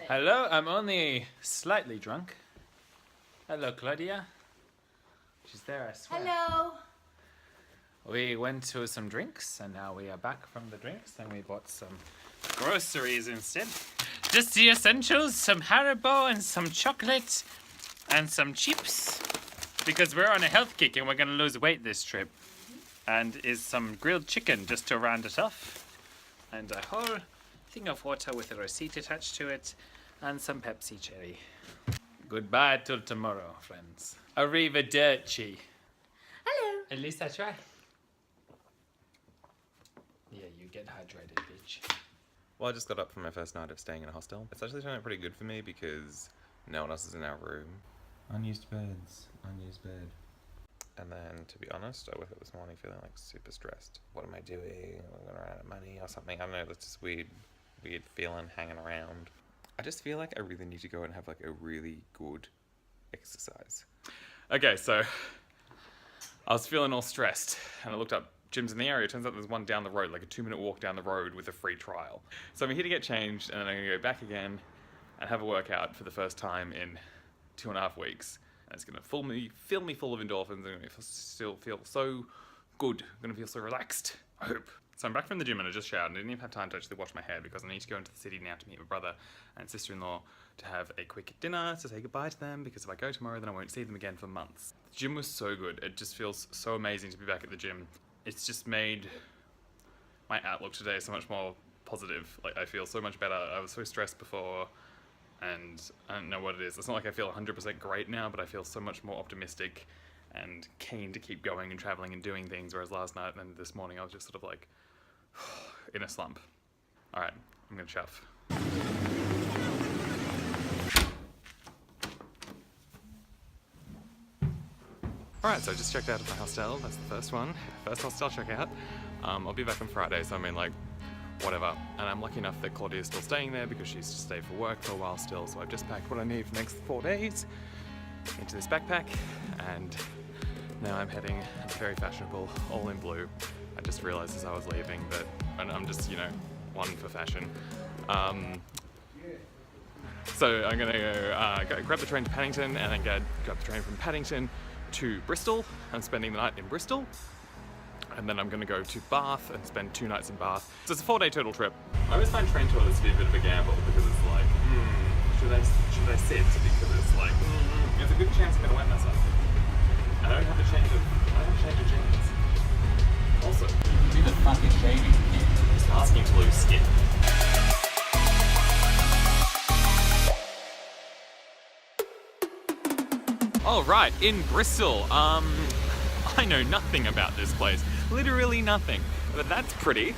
Hello, I'm only slightly drunk. Hello, Claudia. She's there, I swear. Hello. We went to some drinks, and now we are back from the drinks, and we bought some groceries instead. Just the essentials, some Haribo and some chocolate and some chips. Because we're on a health kick and we're going to lose weight this trip. And is some grilled chicken just to round it off. And a whole thing of water with a receipt attached to it. And some Pepsi Cherry. Goodbye till tomorrow, friends. Arrivederci. Hello. At least I try. Yeah, you get hydrated, bitch. Well, I just got up for my first night of staying in a hostel. It's actually turned out pretty good for me because no one else is in our room. Unused beds. Unused bed. And then, to be honest, I woke up this morning feeling like super stressed. What am I doing? Am I going to run out of money or something? I don't know, that's just weird feeling hanging around. I just feel like I really need to go and have like a really good exercise. Okay, so I was feeling all stressed and I looked up gyms in the area. It turns out there's one down the road, like a 2-minute walk down the road with a free trial. So I'm here to get changed and then I'm going to go back again and have a workout for the first time in 2.5 weeks. And it's going to fill me full of endorphins. I'm going to still feel so good. I'm going to feel so relaxed, I hope. So I'm back from the gym and I just showered and I didn't even have time to actually wash my hair because I need to go into the city now to meet my brother and sister-in-law to have a quick dinner to say goodbye to them, because if I go tomorrow then I won't see them again for months. The gym was so good. It just feels so amazing to be back at the gym. It's just made my outlook today so much more positive. Like, I feel so much better. I was so stressed before and I don't know what it is. It's not like I feel 100% great now, but I feel so much more optimistic and keen to keep going and traveling and doing things, whereas last night and this morning I was just sort of like in a slump. Alright, I'm gonna chuff. Alright, so I just checked out of the hostel. That's the first one. First hostel checkout. I'll be back on Friday, so I mean, like, whatever. And I'm lucky enough that Claudia's still staying there because she's to stay for work for a while still, so I've just packed what I need for the next 4 days into this backpack, and now I'm heading very fashionable, all in blue. I just realized as I was leaving that, and I'm just, you know, one for fashion. So I'm gonna go grab the train to Paddington and then grab the train from Paddington to Bristol. I'm spending the night in Bristol. And then I'm gonna go to Bath and spend 2 nights in Bath. So it's a 4-day total trip. I always find train tours to be a bit of a gamble because it's like, should I sit? Because it's like, there's a good chance I'm gonna wet myself. I don't have a change of jeans. Also, Do the fucking shaving. just asking to lose skin. All right, in Bristol. I know nothing about this place. Literally nothing. But that's pretty,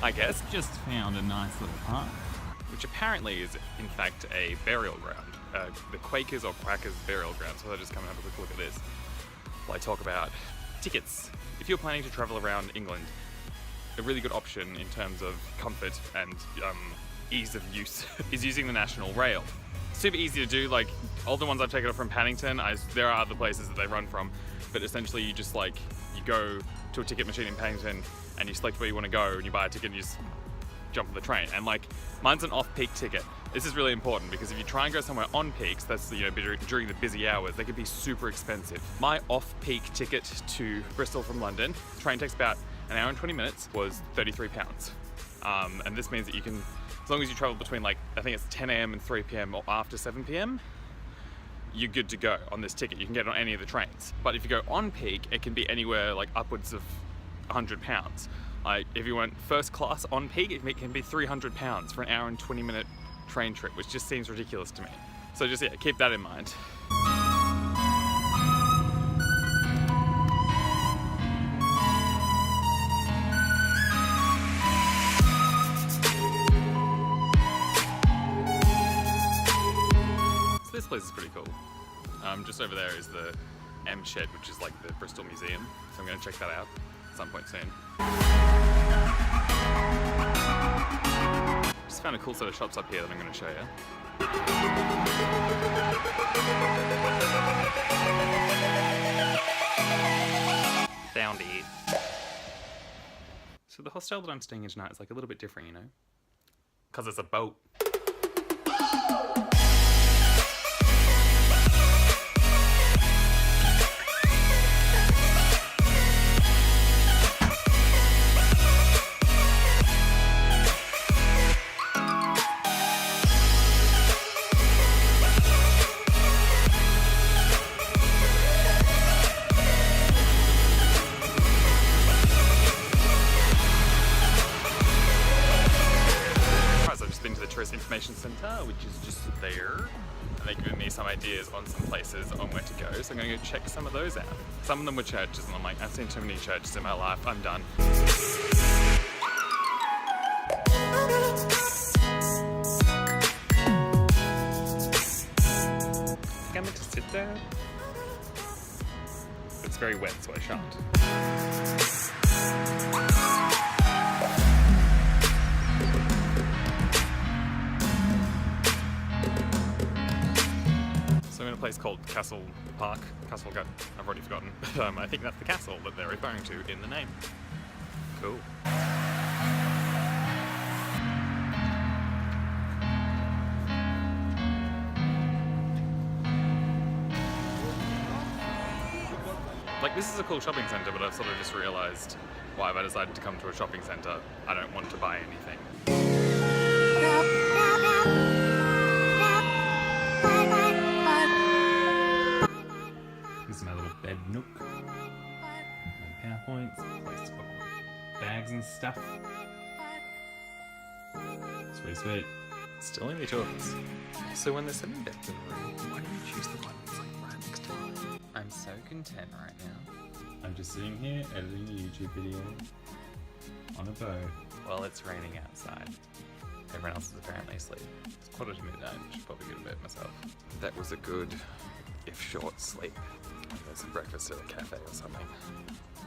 I guess. Just found a nice little park. Which apparently is, in fact, a burial ground. The Quakers or Quackers burial ground. So I'll just come and have a quick look at this while I talk about tickets. If you're planning to travel around England, a really good option in terms of comfort and ease of use is using the National Rail. Super easy to do. Like, all the ones I've taken up from Paddington, there are other places that they run from, but essentially you just you go to a ticket machine in Paddington and you select where you want to go and you buy a ticket and you just jump on the train. And like, mine's an off-peak ticket. This is really important because if you try and go somewhere on peaks, that's, you know, during the busy hours, they could be super expensive. My off-peak ticket to Bristol from London, train takes about an hour and 20 minutes, was £33. And this means that you can, as long as you travel between, like, I think it's 10 a.m. and 3 p.m. or after 7 p.m, you're good to go on this ticket. You can get it on any of the trains. But if you go on peak, it can be anywhere like upwards of £100. Like, if you went first class on peak, it can be £300 for an hour and 20-minute train trip, which just seems ridiculous to me. So just, yeah, keep that in mind. So this place is pretty cool. Just over there is the M Shed, which is like the Bristol Museum. So I'm going to check that out at some point soon. Just found a cool set of shops up here that I'm going to show you. Found it. So the hostel that I'm staying in tonight is like a little bit different, you know? Because it's a boat. Tourist Information Centre, which is just there, and they've given me some ideas on some places on where to go, so I'm going to go check some of those out. Some of them were churches, and I'm like, I've seen too many churches in my life, I'm done. I think I'm meant to sit there. It's very wet, so I shan't. I'm in a place called Castle Park. I've already forgotten, but I think that's the castle that they're referring to in the name. Cool. Like, this is a cool shopping centre, but I've sort of just realised why have I decided to come to a shopping centre. I don't want to buy anything. This is my little bed nook. My PowerPoints, place to put bags and stuff. Sweet, sweet. Still only two of us. So when there's 7 beds in a room, why do you choose the one that's like right next to mine? I'm so content right now. I'm just sitting here editing a YouTube video on a boat. Well, it's raining outside. Everyone else is apparently asleep. It's 1:45. I should probably get to bed myself. That was a good, if short, sleep. I'll get some breakfast at a cafe or something.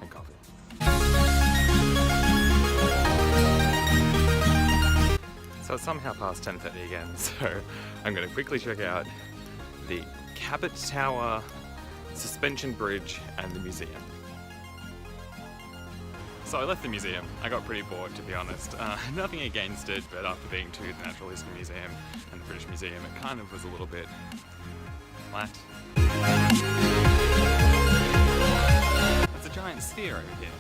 And coffee. So it's somehow past 10:30 again, so I'm going to quickly check out the Cabot Tower, Suspension Bridge, and the museum. So I left the museum. I got pretty bored, to be honest. Nothing against it, but after being to the Natural History Museum and the British Museum, it kind of was a little bit flat. There's a giant sphere over here.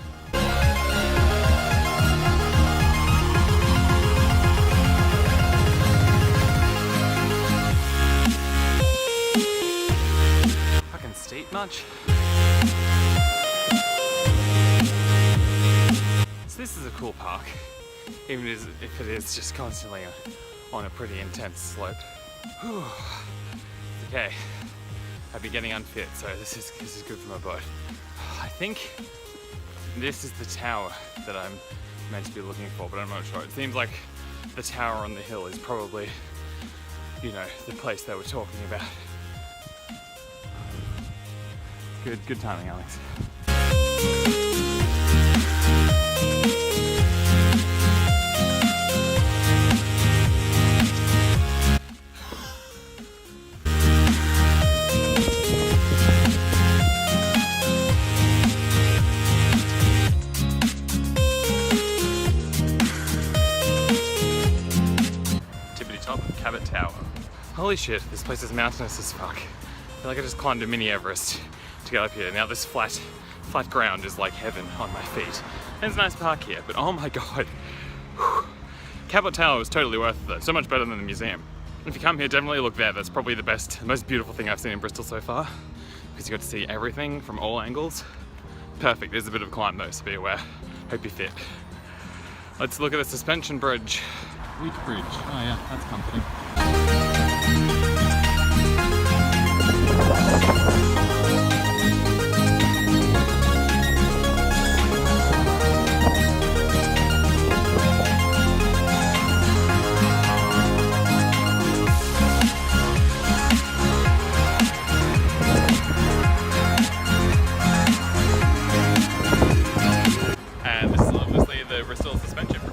Fucking steep much? So this is a cool park, even if it is just constantly on a pretty intense slope. Whew. It's okay. I'd be getting unfit, so this is good for my butt. I think this is the tower that I'm meant to be looking for, but I'm not sure. It seems like the tower on the hill is probably, you know, the place they were talking about. Good timing, Alex. Cabot Tower. Holy shit, this place is mountainous as fuck. I feel like I just climbed a mini Everest to get up here. Now this flat ground is like heaven on my feet. And it's a nice park here, but oh my god. Whew. Cabot Tower was totally worth it though, so much better than the museum. If you come here, definitely look there. That's probably the most beautiful thing I've seen in Bristol so far, because you got to see everything from all angles. Perfect, there's a bit of a climb though, so be aware. Hope you're fit. Let's look at the suspension bridge. Which bridge? Oh yeah, that's comforting. And this is obviously the Bristol suspension bridge.